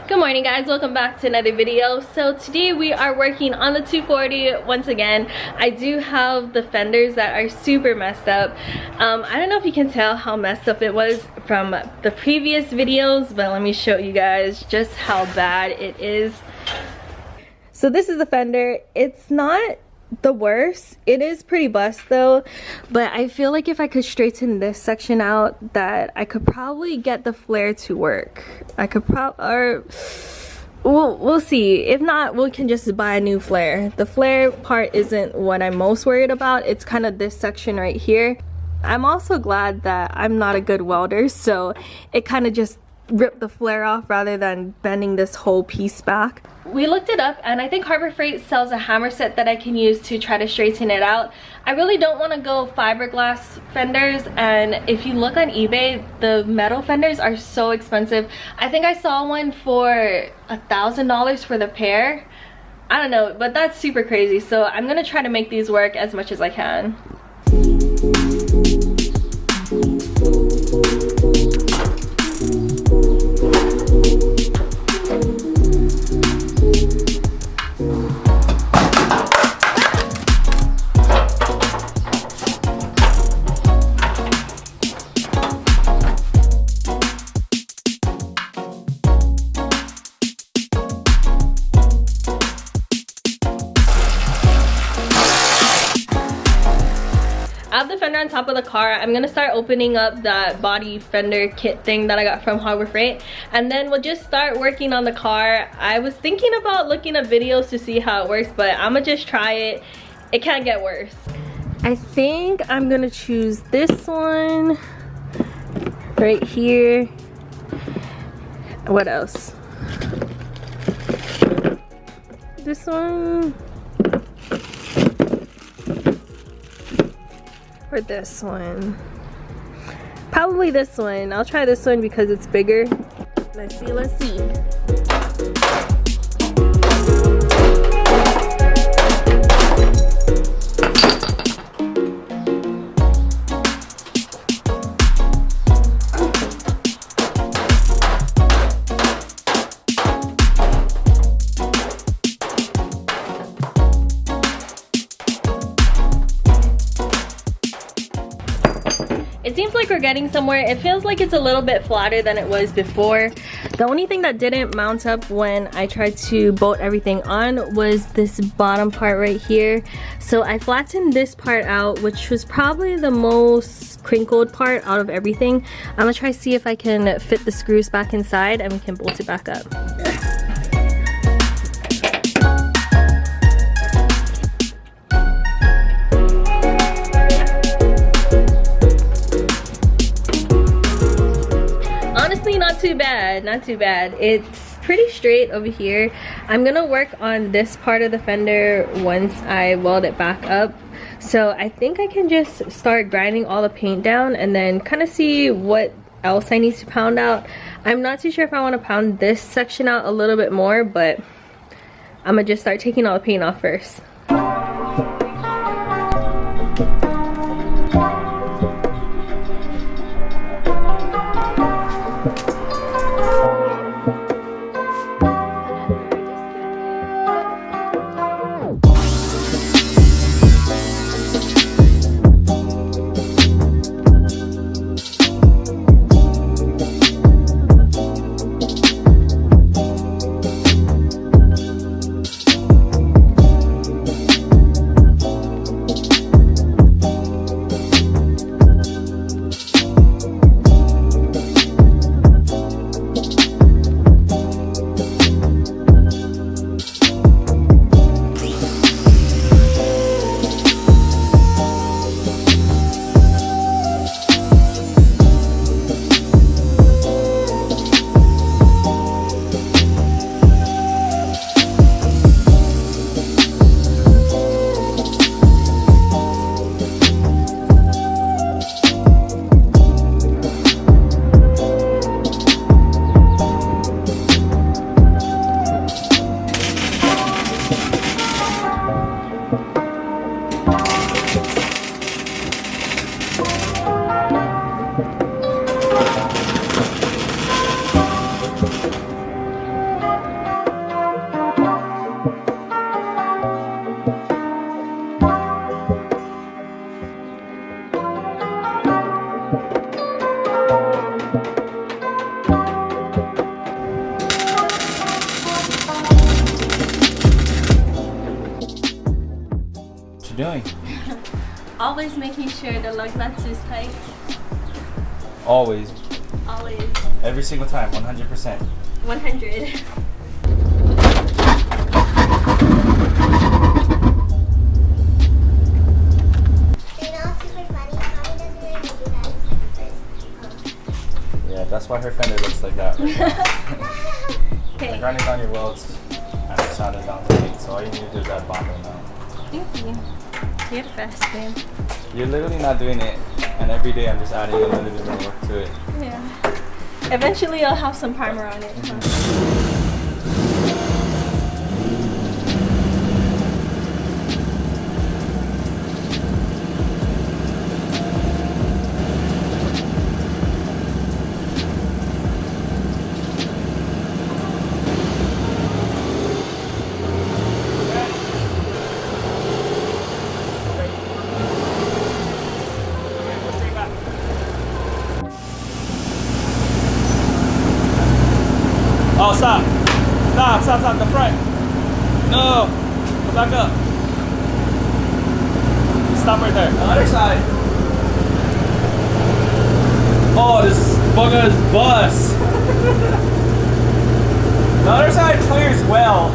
Good morning guys, welcome back to another video. So today we are working on the 240 once again. I do have the fenders that are super messed up. I don't know if you can tell how messed up it was from the previous videos, but let me show you guys just how bad it is. So this is the fender. It's not the worst. It is pretty bust though, but I feel like if I could straighten this section out, that I could probably get the flare to work. I could or we'll see. If not, we can just buy a new flare. The flare part isn't what I'm most worried about. It's kind of this section right here. I'm also glad that I'm not a good welder, so it kind of just ripped the flare off rather than bending this whole piece back. We looked it up and I think Harbor Freight sells a hammer set that I can use to try to straighten it out. I really don't want to go fiberglass fenders, and if you look on eBay, the metal fenders are so expensive. I think I saw one for $1,000 for the pair. I don't know, but that's super crazy. So I'm gonna try to make these work as much as I can. I have the fender on top of the car. I'm gonna start opening up that body fender kit thing that I got from Harbor Freight, and then we'll just start working on the car. I was thinking about looking at videos to see how it works, but I'm gonna just try it. It can't get worse. I think I'm gonna choose this one right here. What else? This one. Or this one. Probably this one. I'll try this one because it's bigger. Let's see. It seems like we're getting somewhere. It feels like it's a little bit flatter than it was before. The only thing that didn't mount up when I tried to bolt everything on was this bottom part right here. So I flattened this part out, which was probably the most crinkled part out of everything. I'm gonna try to see if I can fit the screws back inside and we can bolt it back up. Not too bad. It's pretty straight over here. I'm gonna work on this part of the fender once I weld it back up. So I think I can just start grinding all the paint down and then kind of see what else I need to pound out. I'm not too sure if I want to pound this section out a little bit more, but I'm gonna just start taking all the paint off first. always making sure the lug nuts is tight? Always. Always. Every single time, 100%. 100. Yeah, that's why her fender looks like that. Okay. Like running down your welds and it sounded down the gate, so all you need to do is add bond right now. Thank you. You're the best, man. You're literally not doing it, and every day I'm just adding a little bit more work to it. Yeah. Eventually I'll have some primer on it. Huh? Oh, stop. Stop, the front. No. Go back up. Stop right there. The other side. Oh, this bugger's bus. The other side clears well.